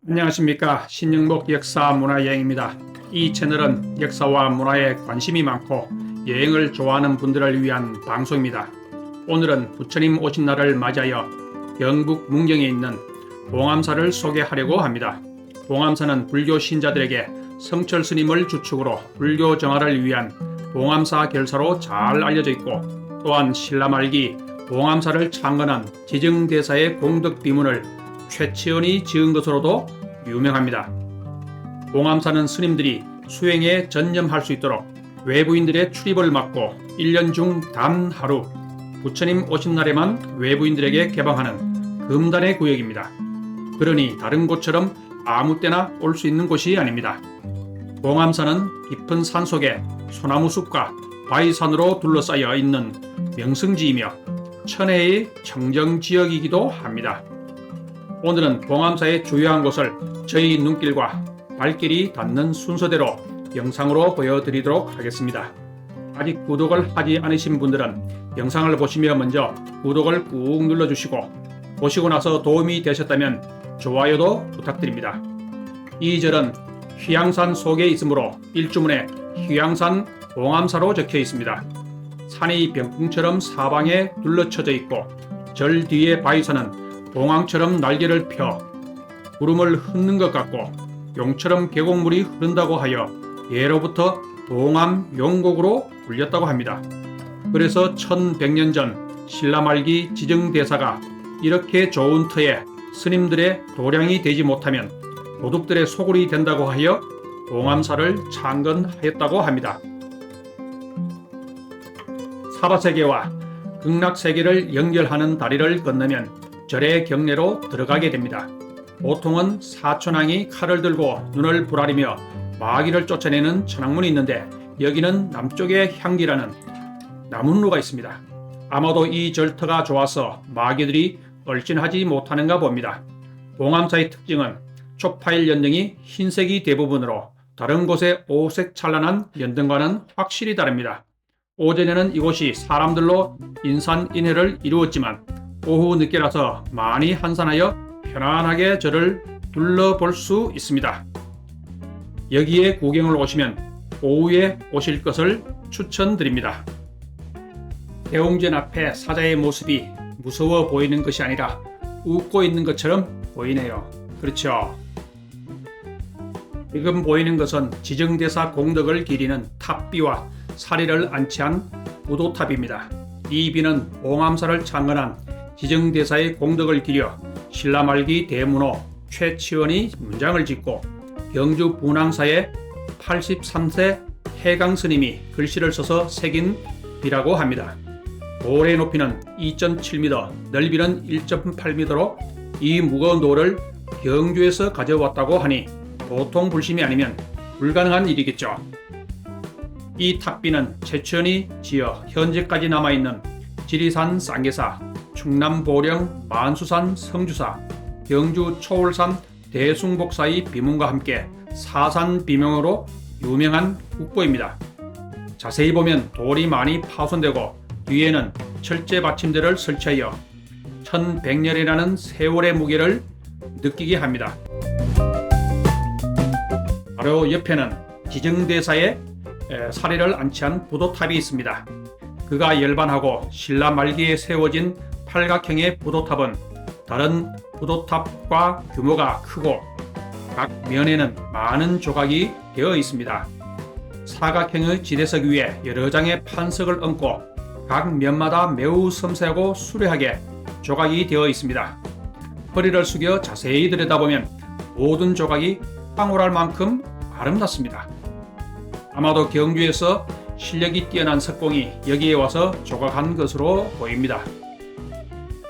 안녕하십니까. 신영복 역사문화여행입니다. 이 채널은 역사와 문화에 관심이 많고 여행을 좋아하는 분들을 위한 방송입니다. 오늘은 부처님 오신 날을 맞이하여 경북 문경에 있는 봉암사를 소개하려고 합니다. 봉암사는 불교 신자들에게 성철 스님을 주축으로 불교 정화를 위한 봉암사 결사로 잘 알려져 있고, 또한 신라 말기 봉암사를 창건한 지정대사의 공덕 비문을 최치원이 지은 것으로도 유명합니다. 봉암사는 스님들이 수행에 전념할 수 있도록 외부인들의 출입을 막고 1년 중 단 하루 부처님 오신 날에만 외부인들에게 개방하는 금단의 구역입니다. 그러니 다른 곳처럼 아무 때나 올 수 있는 곳이 아닙니다. 봉암사는 깊은 산속에 소나무숲과 바위산으로 둘러싸여 있는 명승지이며 천혜의 청정지역이기도 합니다. 오늘은 봉암사의 주요한 곳을 저희 눈길과 발길이 닿는 순서대로 영상으로 보여드리도록 하겠습니다. 아직 구독을 하지 않으신 분들은 영상을 보시며 먼저 구독을 꾹 눌러주시고, 보시고 나서 도움이 되셨다면 좋아요도 부탁드립니다. 이 절은 휴양산 속에 있으므로 일주문에 휴양산 봉암사로 적혀 있습니다. 산이 병풍처럼 사방에 둘러쳐져 있고, 절 뒤에 바위산은 봉황처럼 날개를 펴 구름을 흩는 것 같고 용처럼 계곡물이 흐른다고 하여 예로부터 봉암 용곡으로 불렸다고 합니다. 그래서 1100년 전 신라 말기 지정대사가 이렇게 좋은 터에 스님들의 도량이 되지 못하면 도둑들의 소굴이 된다고 하여 봉암사를 창건하였다고 합니다. 사바세계와 극락세계를 연결하는 다리를 건너면 절의 경내로 들어가게 됩니다. 보통은 사천왕이 칼을 들고 눈을 부라리며 마귀를 쫓아내는 천왕문이 있는데, 여기는 남쪽의 향기라는 나문루가 있습니다. 아마도 이 절터가 좋아서 마귀들이 얼씬하지 못하는가 봅니다. 봉암사의 특징은 초파일 연등이 흰색이 대부분으로 다른 곳의 오색 찬란한 연등과는 확실히 다릅니다. 오전에는 이곳이 사람들로 인산인해를 이루었지만 오후 늦게라서 많이 한산하여 편안하게 절을 둘러볼 수 있습니다. 여기에 구경을 오시면 오후에 오실 것을 추천드립니다. 대웅전 앞에 사자의 모습이 무서워 보이는 것이 아니라 웃고 있는 것처럼 보이네요. 그렇죠? 지금 보이는 것은 지정대사 공덕을 기리는 탑비와 사리를 안치한 부도탑입니다. 이 비는 봉암사를 창건한 지정대사의 공덕을 기려 신라 말기 대문호 최치원이 문장을 짓고 경주 분황사의 83세 해강스님이 글씨를 써서 새긴 비라고 합니다. 돌의 높이는 2.7m, 넓이는 1.8m로 이 무거운 돌을 경주에서 가져왔다고 하니 보통 불심이 아니면 불가능한 일이겠죠. 이 탑비는 최치원이 지어 현재까지 남아있는 지리산 쌍계사, 충남 보령 만수산 성주사, 경주 초월산 대숭복사의 비문과 함께 사산 비명으로 유명한 국보입니다. 자세히 보면 돌이 많이 파손되고 뒤에는 철제 받침대를 설치하여 1100년이라는 세월의 무게를 느끼게 합니다. 바로 옆에는 지정대사의 사리를 안치한 부도탑이 있습니다. 그가 열반하고 신라 말기에 세워진 팔각형의 부도탑은 다른 부도탑과 규모가 크고 각 면에는 많은 조각이 되어 있습니다. 사각형의 지대석 위에 여러 장의 판석을 얹고 각 면마다 매우 섬세하고 수려하게 조각이 되어 있습니다. 허리를 숙여 자세히 들여다보면 모든 조각이 황홀할 만큼 아름답습니다. 아마도 경주에서 실력이 뛰어난 석공이 여기에 와서 조각한 것으로 보입니다.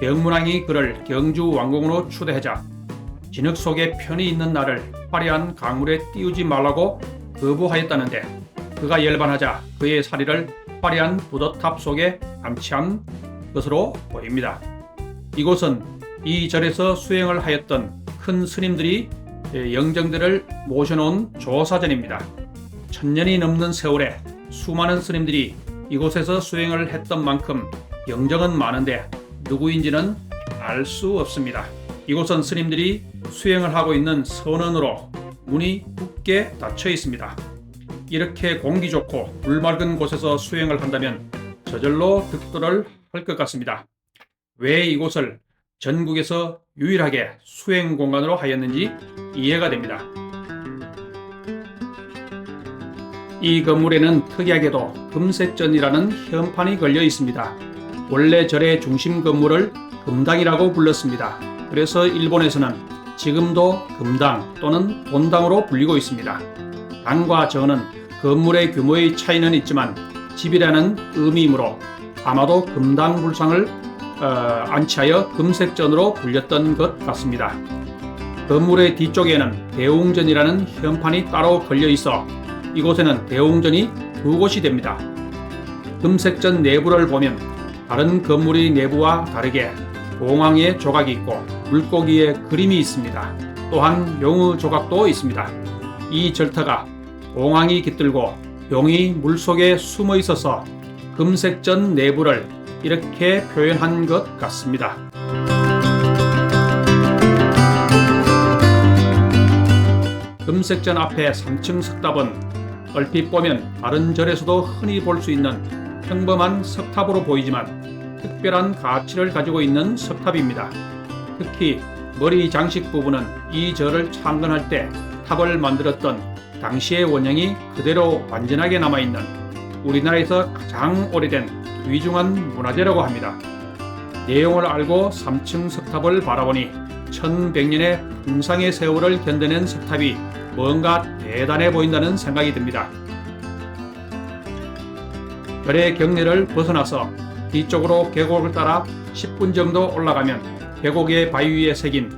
병문왕이 그를 경주 왕궁으로 추대하자 진흙 속에 편히 있는 나를 화려한 강물에 띄우지 말라고 거부하였다는데, 그가 열반하자 그의 사리를 화려한 부도탑 속에 암치한 것으로 보입니다. 이곳은 이 절에서 수행을 하였던 큰 스님들이 영정들을 모셔놓은 조사전입니다. 1000년이 넘는 세월에 수많은 스님들이 이곳에서 수행을 했던 만큼 영정은 많은데 누구인지는 알 수 없습니다. 이곳은 스님들이 수행을 하고 있는 선원으로 문이 굳게 닫혀 있습니다. 이렇게 공기 좋고 물 맑은 곳에서 수행을 한다면 저절로 득도를 할 것 같습니다. 왜 이곳을 전국에서 유일하게 수행 공간으로 하였는지 이해가 됩니다. 이 건물에는 특이하게도 금색전이라는 현판이 걸려 있습니다. 원래 절의 중심 건물을 금당이라고 불렀습니다. 그래서 일본에서는 지금도 금당 또는 본당으로 불리고 있습니다. 당과 정은 건물의 규모의 차이는 있지만 집이라는 의미이므로 아마도 금당불상을 안치하여 금색전으로 불렸던 것 같습니다. 건물의 뒤쪽에는 대웅전이라는 현판이 따로 걸려 있어 이곳에는 대웅전이 두 곳이 됩니다. 금색전 내부를 보면 다른 건물의 내부와 다르게 봉황의 조각이 있고 물고기의 그림이 있습니다. 또한 용의 조각도 있습니다. 이 절터가 봉황이 깃들고 용이 물속에 숨어 있어서 금색전 내부를 이렇게 표현한 것 같습니다. 금색전 앞에 3층 석탑은 얼핏 보면 다른 절에서도 흔히 볼 수 있는 평범한 석탑으로 보이지만 특별한 가치를 가지고 있는 석탑입니다. 특히 머리 장식 부분은 이 절을 창건할 때 탑을 만들었던 당시의 원형이 그대로 완전하게 남아있는 우리나라에서 가장 오래된 귀중한 문화재라고 합니다. 내용을 알고 3층 석탑을 바라보니 1100년의 풍상의 세월을 견뎌낸 석탑이 뭔가 대단해 보인다는 생각이 듭니다. 절의 경내를 벗어나서 뒤쪽으로 계곡을 따라 10분 정도 올라가면 계곡의 바위 위에 새긴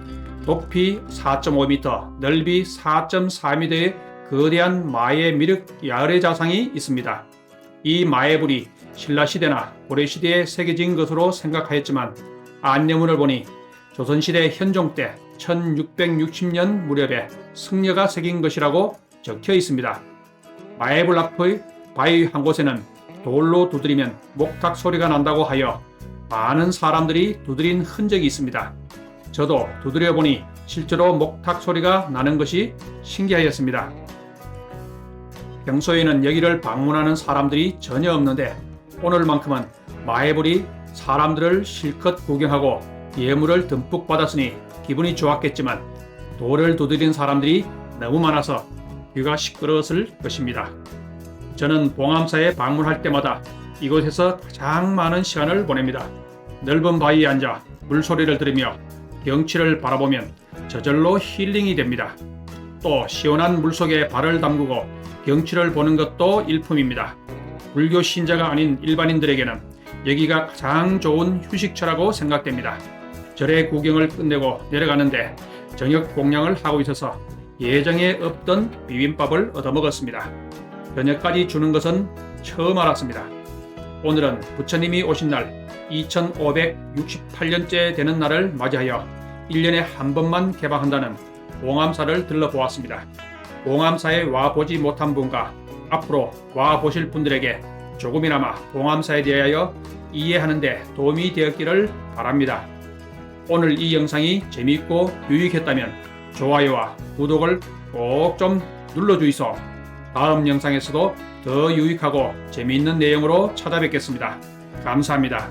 높이 4.5m, 넓이 4.4m의 거대한 마의 미륵 야을의 자상이 있습니다. 이 마의 불이 신라시대나 고려시대에 새겨진 것으로 생각하였지만 안내문을 보니 조선시대 현종 때 1660년 무렵에 승려가 새긴 것이라고 적혀 있습니다. 마의불 앞의 바위 한 곳에는 돌로 두드리면 목탁 소리가 난다고 하여 많은 사람들이 두드린 흔적이 있습니다. 저도 두드려 보니 실제로 목탁 소리가 나는 것이 신기하였습니다. 평소에는 여기를 방문하는 사람들이 전혀 없는데 오늘만큼은 마의불이 사람들을 실컷 구경하고 예물을 듬뿍 받았으니 기분이 좋았겠지만 돌을 두드린 사람들이 너무 많아서 귀가 시끄러웠을 것입니다. 저는 봉암사에 방문할 때마다 이곳에서 가장 많은 시간을 보냅니다. 넓은 바위에 앉아 물소리를 들으며 경치를 바라보면 저절로 힐링이 됩니다. 또 시원한 물속에 발을 담그고 경치를 보는 것도 일품입니다. 불교 신자가 아닌 일반인들에게는 여기가 가장 좋은 휴식처라고 생각됩니다. 절의 구경을 끝내고 내려가는데 저녁 공양을 하고 있어서 예정에 없던 비빔밥을 얻어먹었습니다. 저녁까지 주는 것은 처음 알았습니다. 오늘은 부처님이 오신 날 2568년째 되는 날을 맞이하여 1년에 한 번만 개방한다는 봉암사를 들러보았습니다. 봉암사에 와보지 못한 분과 앞으로 와보실 분들에게 조금이나마 봉암사에 대하여 이해하는 데 도움이 되었기를 바랍니다. 오늘 이 영상이 재미있고 유익했다면 좋아요와 구독을 꼭 좀 눌러주이소. 다음 영상에서도 더 유익하고 재미있는 내용으로 찾아뵙겠습니다. 감사합니다.